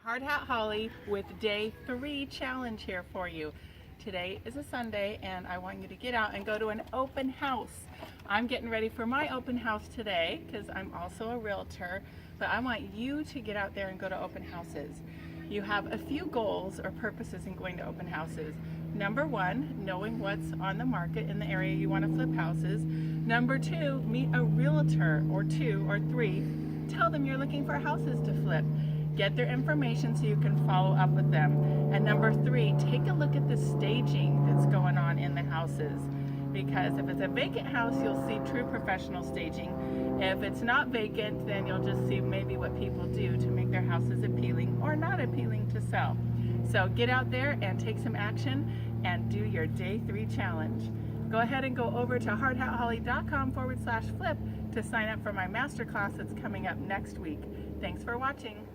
Hard Hat Holly with day 3 challenge here for you. Today is a Sunday and I want you to get out and go to an open house. I'm getting ready for my open house today because I'm also a realtor, but I want you to get out there and go to open houses. You have a few goals or purposes in going to open houses. Number 1, knowing what's on the market in the area you want to flip houses. Number 2, meet a realtor, or 2 or 3. Tell them you're looking for houses to flip. Get their information so you can follow up with them. And number 3, take a look at the staging that's going on in the houses. Because if it's a vacant house, you'll see true professional staging. If it's not vacant, then you'll just see maybe what people do to make their houses appealing or not appealing to sell. So get out there and take some action and do your day 3 challenge. Go ahead and go over to hardhatholly.com/flip to sign up for my masterclass that's coming up next week. Thanks for watching.